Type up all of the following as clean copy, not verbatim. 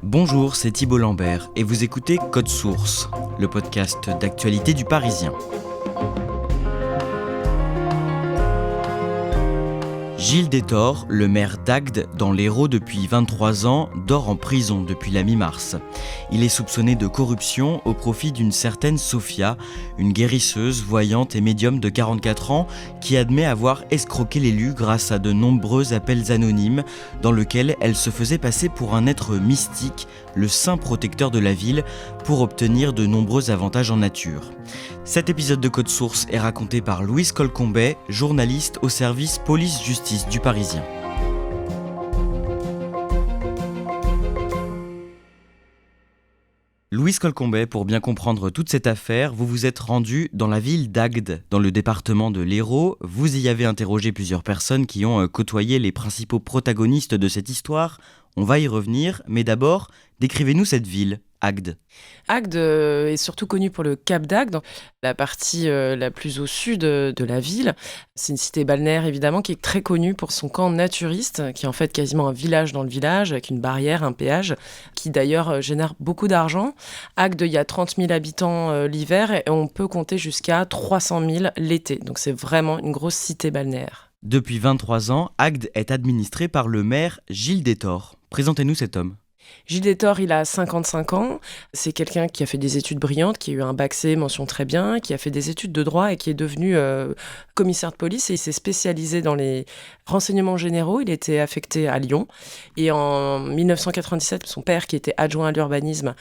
Bonjour, c'est Thibault Lambert et vous écoutez Code Source, le podcast d'actualité du Parisien. Gilles Détor, le maire d'Agde dans l'Hérault depuis 23 ans, dort en prison depuis la mi-mars. Il est soupçonné de corruption au profit d'une certaine Sophia, une guérisseuse, voyante et médium de 44 ans qui admet avoir escroqué l'élu grâce à de nombreux appels anonymes dans lesquels elle se faisait passer pour un être mystique, le saint protecteur de la ville, pour obtenir de nombreux avantages en nature. Cet épisode de Code Source est raconté par Louise Colcombet, journaliste au service police-justice du Parisien. Louise Colcombet, pour bien comprendre toute cette affaire, vous vous êtes rendue dans la ville d'Agde, dans le département de l'Hérault. Vous y avez interrogé plusieurs personnes qui ont côtoyé les principaux protagonistes de cette histoire. On va y revenir, mais d'abord, décrivez-nous cette ville, Agde. Agde est surtout connue pour le Cap d'Agde, la partie la plus au sud de la ville. C'est une cité balnéaire évidemment qui est très connue pour son camp naturiste, qui est en fait quasiment un village dans le village, avec une barrière, un péage, qui d'ailleurs génère beaucoup d'argent. Agde, il y a 30 000 habitants l'hiver et on peut compter jusqu'à 300 000 l'été. Donc c'est vraiment une grosse cité balnéaire. Depuis 23 ans, Agde est administré par le maire Gilles Détor. Présentez-nous cet homme. Gilles Détor, il a 55 ans. C'est quelqu'un qui a fait des études brillantes, qui a eu un bac C, mention très bien, qui a fait des études de droit et qui est devenu commissaire de police. Et il s'est spécialisé dans les renseignements généraux. Il était affecté à Lyon. Et en 1997, son père, qui était adjoint à l'urbanisme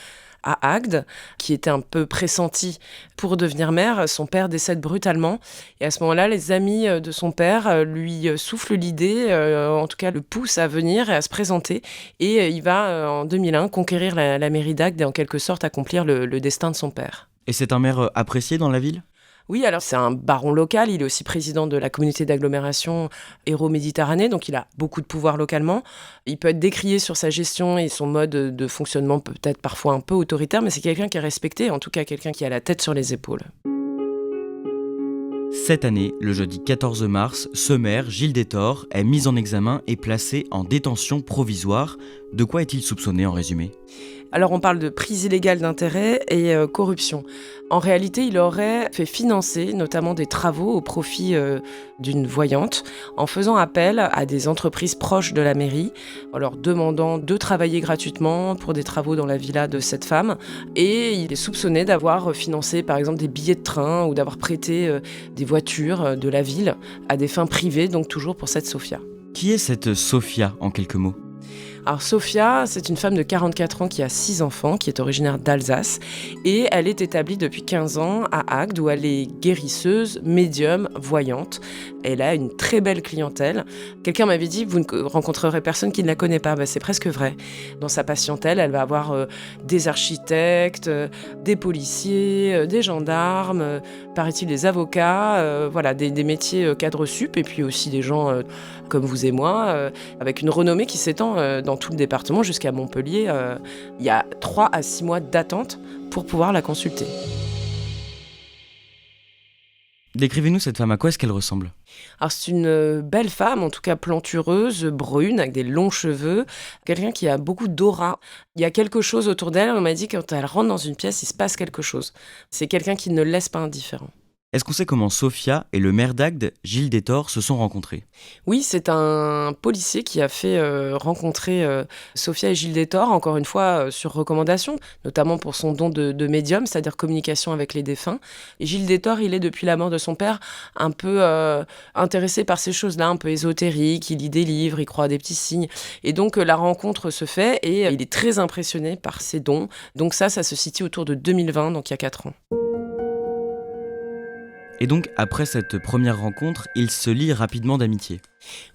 à Agde, qui était un peu pressenti pour devenir maire, son père décède brutalement. Et à ce moment-là, les amis de son père lui soufflent l'idée, en tout cas le poussent à venir et à se présenter. Et il va, en 2001, conquérir la mairie d'Agde et en quelque sorte accomplir le destin de son père. Et c'est un maire apprécié dans la ville ? Oui, alors c'est un baron local, il est aussi président de la communauté d'agglomération Hérault-Méditerranée, donc il a beaucoup de pouvoir localement. Il peut être décrié sur sa gestion et son mode de fonctionnement peut-être parfois un peu autoritaire, mais c'est quelqu'un qui est respecté, en tout cas quelqu'un qui a la tête sur les épaules. Cette année, le jeudi 14 mars, ce maire, Gilles Détor, est mis en examen et placé en détention provisoire. De quoi est-il soupçonné en résumé ? Alors on parle de prise illégale d'intérêt et corruption. En réalité, il aurait fait financer notamment des travaux au profit d'une voyante en faisant appel à des entreprises proches de la mairie, en leur demandant de travailler gratuitement pour des travaux dans la villa de cette femme. Et il est soupçonné d'avoir financé par exemple des billets de train ou d'avoir prêté des voitures de la ville à des fins privées, donc toujours pour cette Sophia. Qui est cette Sophia en quelques mots ? Alors Sophia, c'est une femme de 44 ans qui a 6 enfants, qui est originaire d'Alsace et elle est établie depuis 15 ans à Agde où elle est guérisseuse, médium, voyante. Elle a une très belle clientèle. Quelqu'un m'avait dit, vous ne rencontrerez personne qui ne la connaît pas. C'est presque vrai. Dans sa patientèle, elle va avoir des architectes, des policiers, des gendarmes, paraît-il des avocats, des métiers cadre sup et puis aussi des gens comme vous et moi, avec une renommée qui s'étend dans tout le département jusqu'à Montpellier. Il y a 3 à 6 mois d'attente pour pouvoir la consulter. Décrivez-nous cette femme, à quoi est-ce qu'elle ressemble ? Alors c'est une belle femme, en tout cas plantureuse, brune, avec des longs cheveux, quelqu'un qui a beaucoup d'aura. Il y a quelque chose autour d'elle, on m'a dit que quand elle rentre dans une pièce, il se passe quelque chose. C'est quelqu'un qui ne laisse pas indifférent. Est-ce qu'on sait comment Sophia et le maire d'Agde, Gilles Détor, se sont rencontrés ? Oui, c'est un policier qui a fait rencontrer Sophia et Gilles Détor, encore une fois sur recommandation, notamment pour son don de médium, c'est-à-dire communication avec les défunts. Et Gilles Détor, il est depuis la mort de son père un peu intéressé par ces choses-là, un peu ésotériques, il lit des livres, il croit à des petits signes. Et donc la rencontre se fait et il est très impressionné par ces dons. Donc ça se situe autour de 2020, donc il y a 4 ans. Et donc, après cette première rencontre, ils se lient rapidement d'amitié.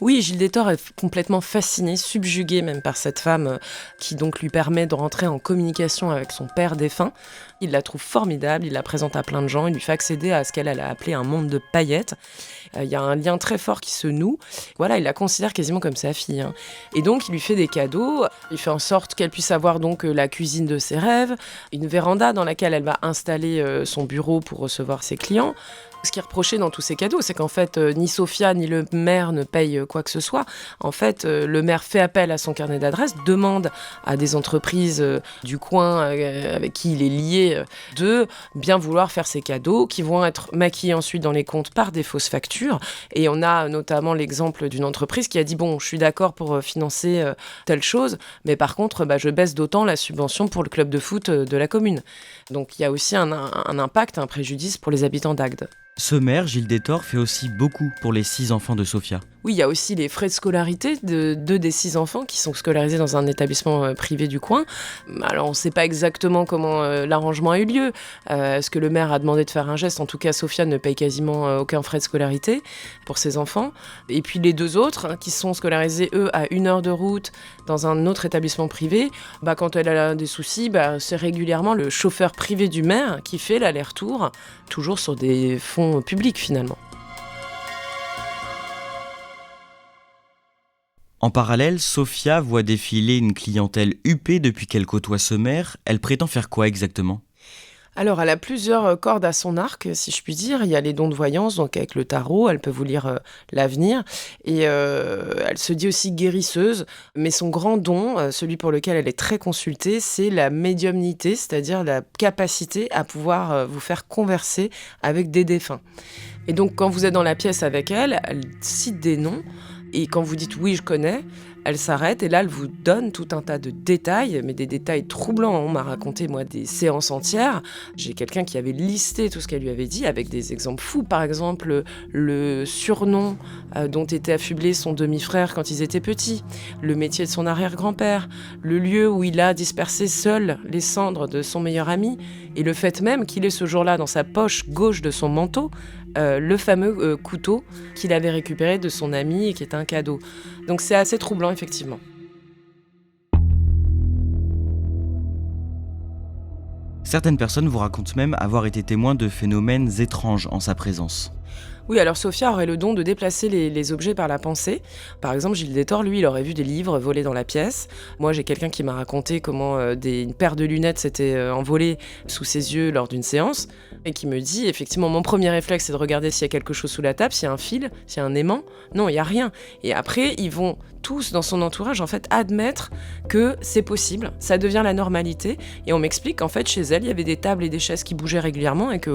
Oui, Gilles Détor est complètement fasciné, subjugué même par cette femme qui donc lui permet de rentrer en communication avec son père défunt. Il la trouve formidable, il la présente à plein de gens, il lui fait accéder à ce qu'elle a appelé un monde de paillettes. Il y a un lien très fort qui se noue. Voilà, il la considère quasiment comme sa fille. Et donc, il lui fait des cadeaux. Il fait en sorte qu'elle puisse avoir donc la cuisine de ses rêves, une véranda dans laquelle elle va installer son bureau pour recevoir ses clients. Ce qui est reproché dans tous ces cadeaux, c'est qu'en fait, ni Sofia ni le maire ne payent quoi que ce soit. En fait, le maire fait appel à son carnet d'adresses, demande à des entreprises du coin avec qui il est lié de bien vouloir faire ces cadeaux, qui vont être maquillés ensuite dans les comptes par des fausses factures. Et on a notamment l'exemple d'une entreprise qui a dit « Bon, je suis d'accord pour financer telle chose, mais par contre, je baisse d'autant la subvention pour le club de foot de la commune. » Donc il y a aussi un impact, un préjudice pour les habitants d'Agde. Ce maire, Gilles Détor, fait aussi beaucoup pour les 6 enfants de Sofia. Oui, il y a aussi les frais de scolarité de 2 des 6 enfants qui sont scolarisés dans un établissement privé du coin. Alors, on ne sait pas exactement comment l'arrangement a eu lieu. Est-ce que le maire a demandé de faire un geste ? En tout cas, Sofia ne paye quasiment aucun frais de scolarité pour ses enfants. Et puis les 2 autres, qui sont scolarisés, eux, à 1 heure de route dans un autre établissement privé, quand elle a des soucis, c'est régulièrement le chauffeur privé du maire qui fait l'aller-retour, toujours sur des fonds publics finalement. En parallèle, Sofia voit défiler une clientèle huppée depuis qu'elle côtoie ce maire. Elle prétend faire quoi exactement ? Alors, elle a plusieurs cordes à son arc, si je puis dire. Il y a les dons de voyance, donc avec le tarot, elle peut vous lire l'avenir. Et elle se dit aussi guérisseuse. Mais son grand don, celui pour lequel elle est très consultée, c'est la médiumnité, c'est-à-dire la capacité à pouvoir vous faire converser avec des défunts. Et donc, quand vous êtes dans la pièce avec elle, elle cite des noms. Et quand vous dites « oui, je connais », elle s'arrête et là, elle vous donne tout un tas de détails, mais des détails troublants. On m'a raconté, moi, des séances entières. J'ai quelqu'un qui avait listé tout ce qu'elle lui avait dit avec des exemples fous. Par exemple, le surnom dont était affublé son demi-frère quand ils étaient petits, le métier de son arrière-grand-père, le lieu où il a dispersé seul les cendres de son meilleur ami et le fait même qu'il ait ce jour-là dans sa poche gauche de son manteau le fameux couteau qu'il avait récupéré de son ami et qui est un cadeau. Donc c'est assez troublant, effectivement. Certaines personnes vous racontent même avoir été témoins de phénomènes étranges en sa présence. Oui, alors Sofia aurait le don de déplacer les objets par la pensée. Par exemple, Gilles Détor, lui, il aurait vu des livres volés dans la pièce. Moi, j'ai quelqu'un qui m'a raconté comment une paire de lunettes s'était envolée sous ses yeux lors d'une séance et qui me dit, effectivement, mon premier réflexe, c'est de regarder s'il y a quelque chose sous la table, s'il y a un fil, s'il y a un aimant. Non, il n'y a rien. Et après, ils vont tous, dans son entourage, en fait, admettre que c'est possible. Ça devient la normalité. Et on m'explique qu'en fait, chez elle, il y avait des tables et des chaises qui bougeaient régulièrement et que,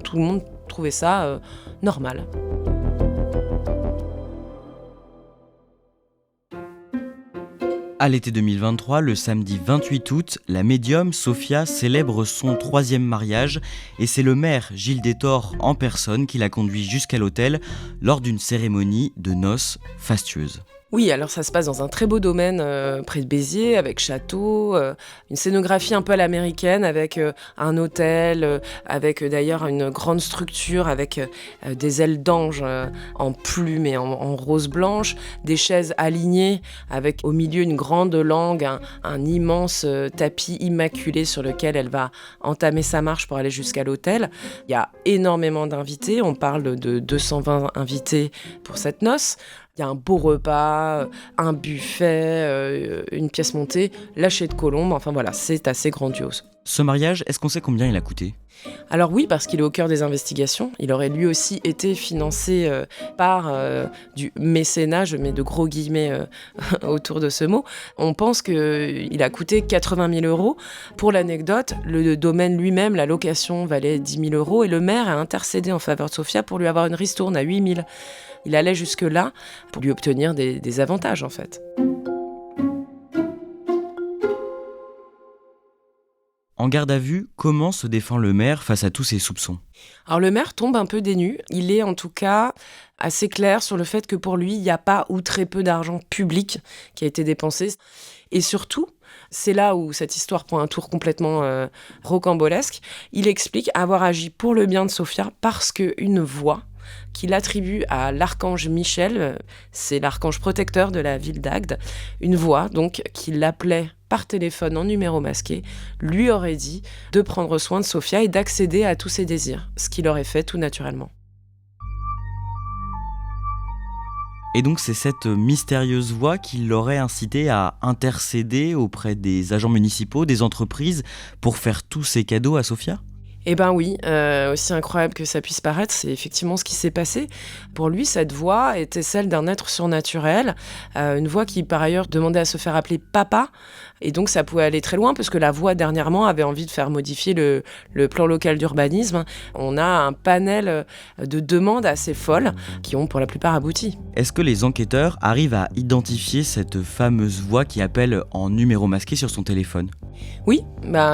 tout le monde trouvait ça normal. À l'été 2023, le samedi 28 août, la médium Sofia célèbre son 3e mariage et c'est le maire Gilles Détor en personne qui l'a conduit jusqu'à l'hôtel lors d'une cérémonie de noces fastueuse. Oui, alors ça se passe dans un très beau domaine près de Béziers, avec château, une scénographie un peu à l'américaine, avec un hôtel, avec d'ailleurs une grande structure, avec des ailes d'ange en plumes et en rose blanche, des chaises alignées, avec au milieu une grande langue, un immense tapis immaculé sur lequel elle va entamer sa marche pour aller jusqu'à l'hôtel. Il y a énormément d'invités, on parle de 220 invités pour cette noce. Il y a un beau repas, un buffet, une pièce montée, lâcher de colombes, enfin voilà, c'est assez grandiose. Ce mariage, est-ce qu'on sait combien il a coûté ? Alors oui, parce qu'il est au cœur des investigations. Il aurait lui aussi été financé par du mécénat, je mets de gros guillemets autour de ce mot. On pense qu'il a coûté 80 000 €. Pour l'anecdote, le domaine lui-même, la location valait 10 000 € et le maire a intercédé en faveur de Sofia pour lui avoir une ristourne à 8 000. Il allait jusque-là pour lui obtenir des avantages en fait. En garde à vue, comment se défend le maire face à tous ces soupçons ? Alors le maire tombe un peu des nues. Il est en tout cas assez clair sur le fait que pour lui, il n'y a pas ou très peu d'argent public qui a été dépensé. Et surtout, c'est là où cette histoire prend un tour complètement rocambolesque. Il explique avoir agi pour le bien de Sofia parce qu'une voix qu'il attribue à l'archange Michel, c'est l'archange protecteur de la ville d'Agde, une voix donc qui l'appelait par téléphone en numéro masqué, lui aurait dit de prendre soin de Sofia et d'accéder à tous ses désirs, ce qu'il aurait fait tout naturellement. Et donc c'est cette mystérieuse voix qui l'aurait incité à intercéder auprès des agents municipaux, des entreprises, pour faire tous ces cadeaux à Sofia ? Eh ben oui, aussi incroyable que ça puisse paraître, c'est effectivement ce qui s'est passé. Pour lui, cette voix était celle d'un être surnaturel, une voix qui par ailleurs demandait à se faire appeler papa, et donc ça pouvait aller très loin parce que la voix dernièrement avait envie de faire modifier le plan local d'urbanisme. On a un panel de demandes assez folles qui ont pour la plupart abouti. Est-ce que les enquêteurs arrivent à identifier cette fameuse voix qui appelle en numéro masqué sur son téléphone ? Oui,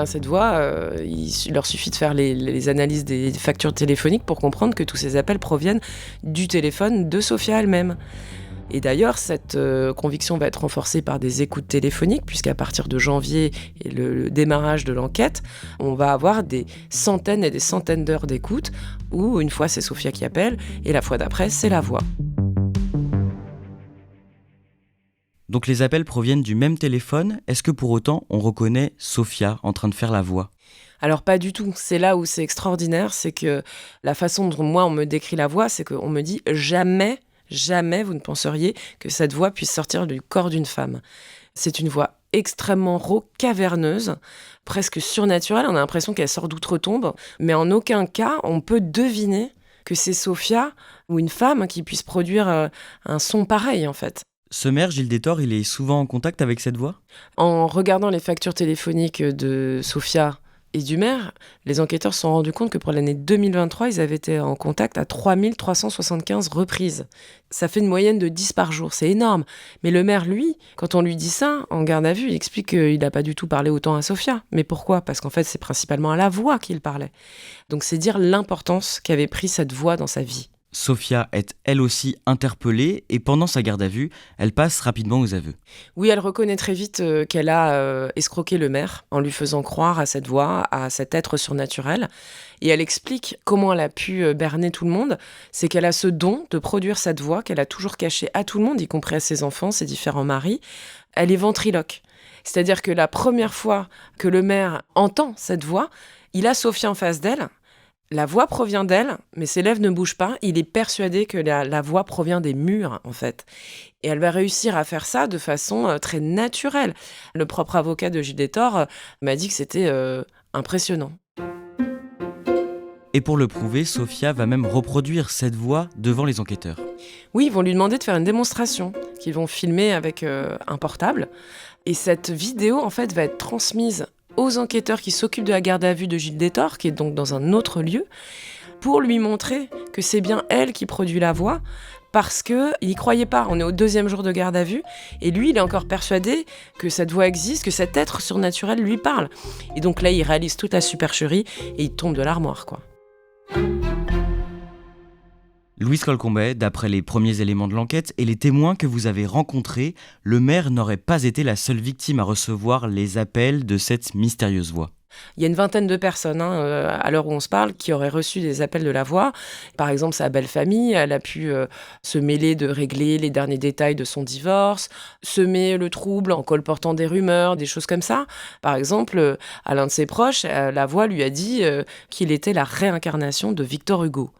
cette voix, il leur suffit de faire les analyses des factures téléphoniques pour comprendre que tous ces appels proviennent du téléphone de Sophia elle-même. Et d'ailleurs, cette conviction va être renforcée par des écoutes téléphoniques, puisqu'à partir de janvier et le démarrage de l'enquête, on va avoir des centaines et des centaines d'heures d'écoute, où une fois c'est Sophia qui appelle, et la fois d'après, c'est la voix. Donc les appels proviennent du même téléphone. Est-ce que pour autant on reconnaît Sophia en train de faire la voix ? Alors pas du tout, c'est là où c'est extraordinaire, c'est que la façon dont moi on me décrit la voix, c'est qu'on me dit jamais vous ne penseriez que cette voix puisse sortir du corps d'une femme. C'est une voix extrêmement rauque, caverneuse, presque surnaturelle, on a l'impression qu'elle sort d'outre-tombe, mais en aucun cas on peut deviner que c'est Sophia ou une femme qui puisse produire un son pareil en fait. Ce maire, Gilles Détord, il est souvent en contact avec cette voix ? En regardant les factures téléphoniques de Sophia et du maire, les enquêteurs se sont rendus compte que pour l'année 2023, ils avaient été en contact à 3375 reprises. Ça fait une moyenne de 10 par jour, c'est énorme. Mais le maire, lui, quand on lui dit ça, en garde à vue, il explique qu'il n'a pas du tout parlé autant à Sophia. Mais pourquoi ? Parce qu'en fait, c'est principalement à la voix qu'il parlait. Donc c'est dire l'importance qu'avait pris cette voix dans sa vie. Sophia est elle aussi interpellée et pendant sa garde à vue, elle passe rapidement aux aveux. Oui, elle reconnaît très vite qu'elle a escroqué le maire en lui faisant croire à cette voix, à cet être surnaturel. Et elle explique comment elle a pu berner tout le monde. C'est qu'elle a ce don de produire cette voix qu'elle a toujours cachée à tout le monde, y compris à ses enfants, ses différents maris. Elle est ventriloque. C'est-à-dire que la première fois que le maire entend cette voix, il a Sophia en face d'elle. La voix provient d'elle, mais ses lèvres ne bougent pas. Il est persuadé que la voix provient des murs, en fait. Et elle va réussir à faire ça de façon très naturelle. Le propre avocat de Gilles Détord m'a dit que c'était impressionnant. Et pour le prouver, Sophia va même reproduire cette voix devant les enquêteurs. Oui, ils vont lui demander de faire une démonstration qu'ils vont filmer avec un portable. Et cette vidéo, en fait, va être transmise aux enquêteurs qui s'occupent de la garde à vue de Gilles Détord, qui est donc dans un autre lieu, pour lui montrer que c'est bien elle qui produit la voix, parce qu'il n'y croyait pas. On est au 2e jour de garde à vue, et lui, il est encore persuadé que cette voix existe, que cet être surnaturel lui parle. Et donc là, il réalise toute la supercherie, et il tombe de l'armoire, quoi. Louise Colcombet, d'après les premiers éléments de l'enquête et les témoins que vous avez rencontrés, le maire n'aurait pas été la seule victime à recevoir les appels de cette mystérieuse voix. Il y a une vingtaine de personnes, à l'heure où on se parle, qui auraient reçu des appels de la voix. Par exemple, sa belle-famille, elle a pu se mêler de régler les derniers détails de son divorce, semer le trouble en colportant des rumeurs, des choses comme ça. Par exemple, à l'un de ses proches, la voix lui a dit qu'il était la réincarnation de Victor Hugo.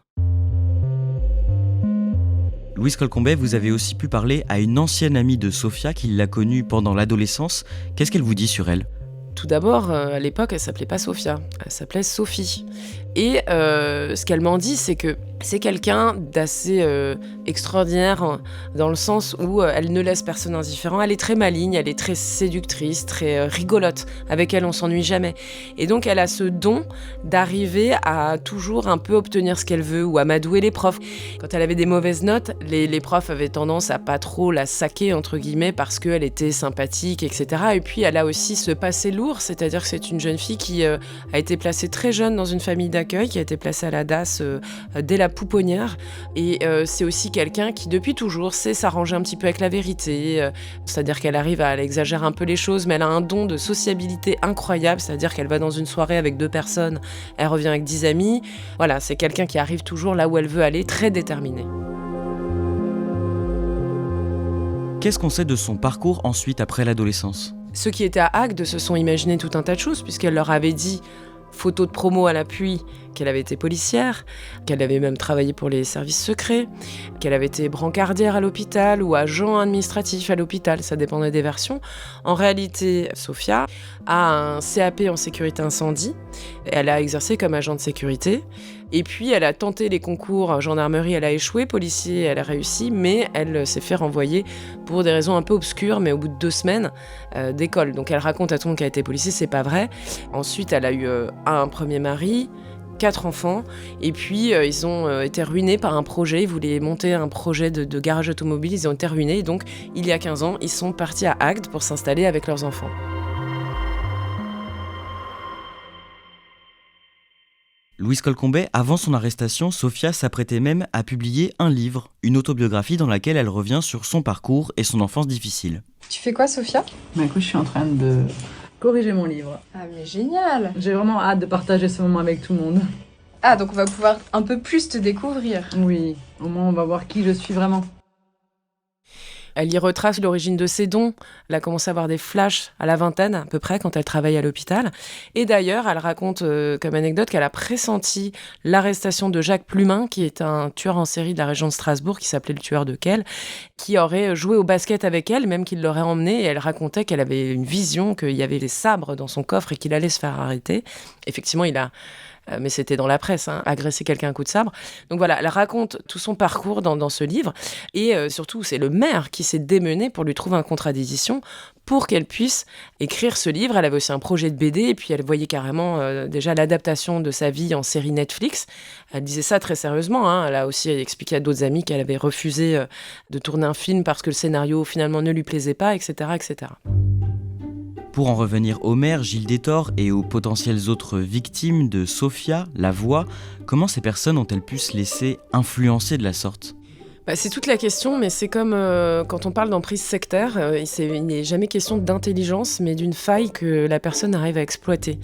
Louise Colcombet, vous avez aussi pu parler à une ancienne amie de Sophia qui l'a connue pendant l'adolescence. Qu'est-ce qu'elle vous dit sur elle ? Tout d'abord, à l'époque, elle s'appelait pas Sophia, elle s'appelait Sophie. Et ce qu'elle m'en dit, c'est que c'est quelqu'un d'assez extraordinaire dans le sens où elle ne laisse personne indifférent. Elle est très maligne, elle est très séductrice, très rigolote. Avec elle, on s'ennuie jamais. Et donc, elle a ce don d'arriver à toujours un peu obtenir ce qu'elle veut ou à amadouer les profs. Quand elle avait des mauvaises notes, les profs avaient tendance à pas trop la saquer, entre guillemets, parce qu'elle était sympathique, etc. Et puis, elle a aussi ce passé lourd, c'est-à-dire que c'est une jeune fille qui a été placée très jeune dans une famille d'accueil, qui a été placée à la DAS dès la pouponnière. Et c'est aussi quelqu'un qui, depuis toujours, sait s'arranger un petit peu avec la vérité. C'est-à-dire qu'elle arrive elle exagère un peu les choses, mais elle a un don de sociabilité incroyable. C'est-à-dire qu'elle va dans une soirée avec 2 personnes, elle revient avec 10 amis. Voilà, c'est quelqu'un qui arrive toujours là où elle veut aller, très déterminée. Qu'est-ce qu'on sait de son parcours ensuite, après l'adolescence ? Ceux qui étaient à Agde se sont imaginés tout un tas de choses, puisqu'elle leur avait dit, photo de promo à l'appui, qu'elle avait été policière, qu'elle avait même travaillé pour les services secrets, qu'elle avait été brancardière à l'hôpital ou agent administratif à l'hôpital, ça dépendait des versions. En réalité, Sofia a un CAP en sécurité incendie. Elle a exercé comme agent de sécurité. Et puis, elle a tenté les concours gendarmerie, elle a échoué, policier, elle a réussi, mais elle s'est fait renvoyer pour des raisons un peu obscures, mais au bout de 2 semaines d'école. Donc, elle raconte à tout le monde qu'elle a été policier, c'est pas vrai. Ensuite, elle a eu un premier mari, 4 enfants, et puis ils ont été ruinés par un projet. Ils voulaient monter un projet de garage automobile, ils ont été ruinés. Et donc, il y a 15 ans, ils sont partis à Agde pour s'installer avec leurs enfants. Louise Colcombet, avant son arrestation, Sofia s'apprêtait même à publier un livre, une autobiographie dans laquelle elle revient sur son parcours et son enfance difficile. Tu fais quoi, Sofia ? Écoute, je suis en train de corriger mon livre. Ah mais génial ! J'ai vraiment hâte de partager ce moment avec tout le monde. Ah, donc on va pouvoir un peu plus te découvrir. Oui, au moins on va voir qui je suis vraiment. Elle y retrace l'origine de ses dons. Elle a commencé à avoir des flashs à la vingtaine, à peu près, quand elle travaille à l'hôpital. Et d'ailleurs, elle raconte comme anecdote qu'elle a pressenti l'arrestation de Jacques Plumin, qui est un tueur en série de la région de Strasbourg, qui s'appelait le tueur de Kehl, qui aurait joué au basket avec elle, même qu'il l'aurait emmenée. Et elle racontait qu'elle avait une vision, qu'il y avait des sabres dans son coffre et qu'il allait se faire arrêter. Effectivement, il a... mais c'était dans la presse, agresser quelqu'un à coup de sabre. Donc voilà, elle raconte tout son parcours dans ce livre. Et surtout, c'est le maire qui s'est démené pour lui trouver un contrat d'édition pour qu'elle puisse écrire ce livre. Elle avait aussi un projet de BD, et puis elle voyait carrément déjà l'adaptation de sa vie en série Netflix. Elle disait ça très sérieusement. Elle a aussi expliqué à d'autres amis qu'elle avait refusé de tourner un film parce que le scénario finalement ne lui plaisait pas, etc., etc. Pour en revenir au maire Gilles Détord et aux potentielles autres victimes de Sofia, la voix, comment ces personnes ont-elles pu se laisser influencer de la sorte ? C'est toute la question, mais c'est comme quand on parle d'emprise sectaire, il n'est jamais question d'intelligence, mais d'une faille que la personne arrive à exploiter.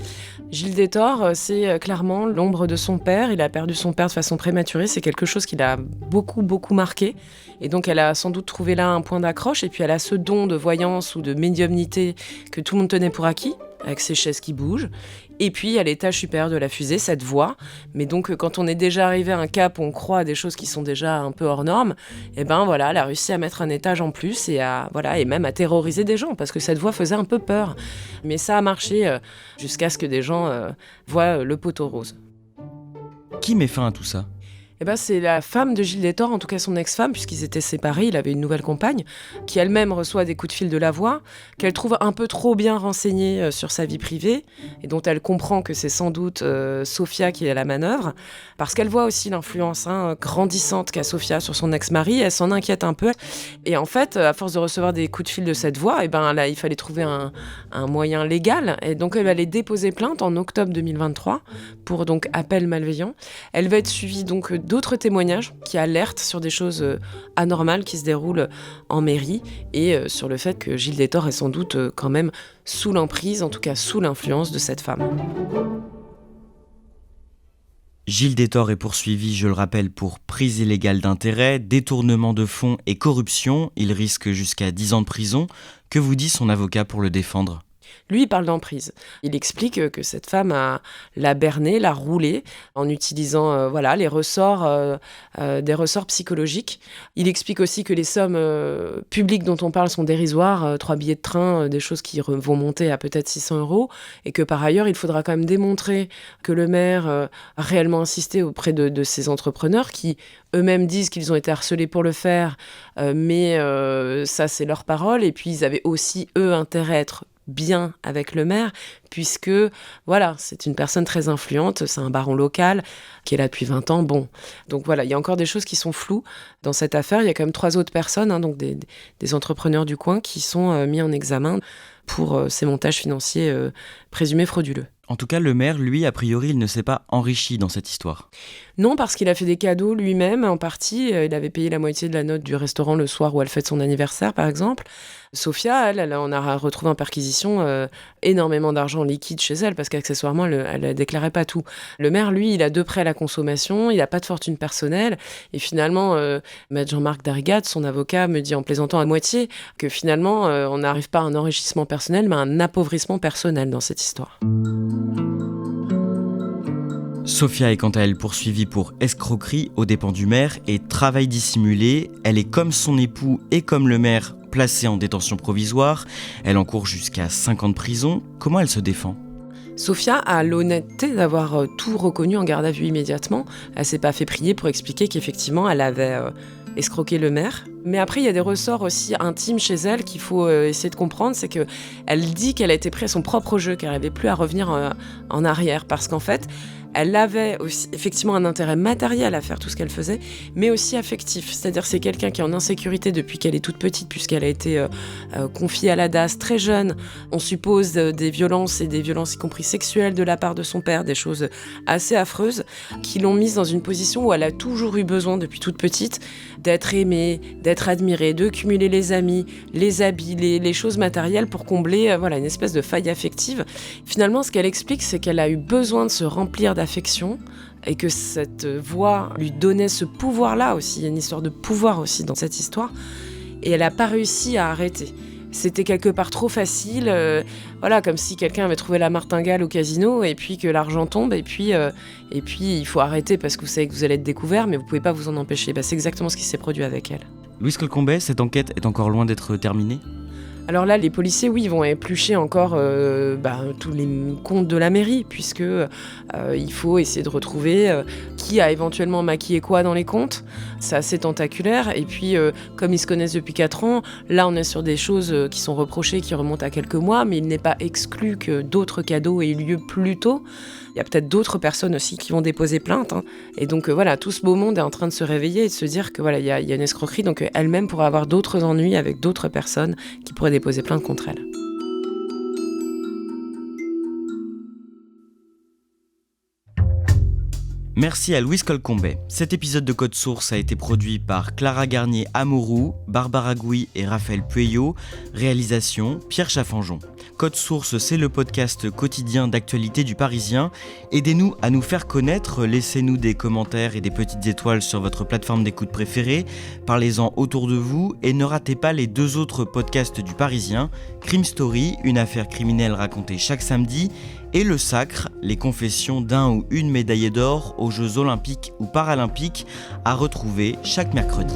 Gilles Détord, c'est clairement l'ombre de son père. Il a perdu son père de façon prématurée. C'est quelque chose qui l'a beaucoup, beaucoup marqué. Et donc, elle a sans doute trouvé là un point d'accroche. Et puis, elle a ce don de voyance ou de médiumnité que tout le monde tenait pour acquis, avec ses chaises qui bougent. Et puis, il y a l'étage supérieur de la fusée, cette voix. Mais donc, quand on est déjà arrivé à un cap où on croit à des choses qui sont déjà un peu hors normes, et ben voilà, elle a réussi à mettre un étage en plus et même à terroriser des gens, parce que cette voix faisait un peu peur. Mais ça a marché jusqu'à ce que des gens voient le poteau rose. Qui met fin à tout ça ? C'est la femme de Gilles Détord, en tout cas son ex-femme, puisqu'ils étaient séparés, il avait une nouvelle compagne, qui elle-même reçoit des coups de fil de la voix, qu'elle trouve un peu trop bien renseignée sur sa vie privée, et dont elle comprend que c'est sans doute Sofia qui est à la manœuvre, parce qu'elle voit aussi l'influence grandissante qu'a Sofia sur son ex-mari, elle s'en inquiète un peu, et en fait, à force de recevoir des coups de fil de cette voix, là, il fallait trouver un moyen légal, et donc elle va aller déposer plainte en octobre 2023, pour donc appel malveillant. Elle va être suivie donc d'autres témoignages qui alertent sur des choses anormales qui se déroulent en mairie et sur le fait que Gilles Détord est sans doute quand même sous l'emprise, en tout cas sous l'influence de cette femme. Gilles Détord est poursuivi, je le rappelle, pour prise illégale d'intérêt, détournement de fonds et corruption. Il risque jusqu'à 10 ans de prison. Que vous dit son avocat pour le défendre ? Lui, il parle d'emprise. Il explique que cette femme l'a berné, l'a roulé en utilisant les ressorts, des ressorts psychologiques. Il explique aussi que les sommes publiques dont on parle sont dérisoires, 3 billets de train, des choses qui vont monter à peut-être 600 € et que par ailleurs, il faudra quand même démontrer que le maire a réellement insisté auprès de ces entrepreneurs qui eux-mêmes disent qu'ils ont été harcelés pour le faire, mais ça, c'est leur parole. Et puis, ils avaient aussi, eux, intérêt à être bien avec le maire, puisque c'est une personne très influente, c'est un baron local qui est là depuis 20 ans. Donc il y a encore des choses qui sont floues dans cette affaire. Il y a quand même 3 autres personnes, donc des entrepreneurs du coin qui sont mis en examen pour ces montages financiers présumés frauduleux. En tout cas, le maire, lui, a priori, il ne s'est pas enrichi dans cette histoire. Non, parce qu'il a fait des cadeaux lui-même, en partie. Il avait payé la moitié de la note du restaurant le soir où elle fête son anniversaire, par exemple. Sofia, elle on a retrouvé en perquisition énormément d'argent liquide chez elle, parce qu'accessoirement, elle ne déclarait pas tout. Le maire, lui, il a 2 prêts à la consommation, il n'a pas de fortune personnelle. Et finalement, Maître Jean-Marc Darrigade, son avocat, me dit en plaisantant à moitié que finalement, on n'arrive pas à un enrichissement personnel, mais à un appauvrissement personnel dans cette histoire. Sophia est quant à elle poursuivie pour escroquerie aux dépens du maire et travail dissimulé. Elle est comme son époux et comme le maire placée en détention provisoire. Elle encourt jusqu'à 5 ans de prison. Comment elle se défend ? Sophia a l'honnêteté d'avoir tout reconnu en garde à vue immédiatement. Elle s'est pas fait prier pour expliquer qu'effectivement elle avait escroqué le maire. Mais après, il y a des ressorts aussi intimes chez elle qu'il faut essayer de comprendre. C'est qu'elle dit qu'elle a été prise à son propre jeu, qu'elle n'avait plus à revenir en arrière. Parce qu'en fait, elle avait aussi effectivement un intérêt matériel à faire tout ce qu'elle faisait, mais aussi affectif. C'est-à-dire c'est quelqu'un qui est en insécurité depuis qu'elle est toute petite, puisqu'elle a été confiée à la DAS très jeune. On suppose des violences, et des violences y compris sexuelles de la part de son père, des choses assez affreuses, qui l'ont mise dans une position où elle a toujours eu besoin, depuis toute petite, d'être aimée, d'être admirée, de cumuler les amis, les habits, les choses matérielles pour combler une espèce de faille affective. Finalement, ce qu'elle explique, c'est qu'elle a eu besoin de se remplir d'affection et que cette voix lui donnait ce pouvoir-là aussi. Il y a une histoire de pouvoir aussi dans cette histoire. Et elle n'a pas réussi à arrêter. C'était quelque part trop facile, comme si quelqu'un avait trouvé la martingale au casino et puis que l'argent tombe et puis il faut arrêter parce que vous savez que vous allez être découvert, mais vous pouvez pas vous en empêcher. C'est exactement ce qui s'est produit avec elle. Louise Colcombet, cette enquête est encore loin d'être terminée ? Alors là, les policiers, oui, vont éplucher encore tous les comptes de la mairie, puisque il faut essayer de retrouver qui a éventuellement maquillé quoi dans les comptes. C'est assez tentaculaire. Et puis, comme ils se connaissent depuis 4 ans, là, on est sur des choses qui sont reprochées, qui remontent à quelques mois, mais il n'est pas exclu que d'autres cadeaux aient eu lieu plus tôt. Il y a peut-être d'autres personnes aussi qui vont déposer plainte. Et donc, tout ce beau monde est en train de se réveiller et de se dire que il y a une escroquerie. Donc, elle-même pourrait avoir d'autres ennuis avec d'autres personnes qui pourraient déposer plainte contre elle. Merci à Louise Colcombet. Cet épisode de Code Source a été produit par Clara Garnier-Amouroux, Barbara Gouy et Raphaël Pueyo. Réalisation, Pierre Chaffanjon. Code Source, c'est le podcast quotidien d'actualité du Parisien. Aidez-nous à nous faire connaître, laissez-nous des commentaires et des petites étoiles sur votre plateforme d'écoute préférée. Parlez-en autour de vous et ne ratez pas les 2 autres podcasts du Parisien, Crime Story, une affaire criminelle racontée chaque samedi, et Le Sacre, les confessions d'un ou une médaillée d'or aux Jeux Olympiques ou Paralympiques, à retrouver chaque mercredi.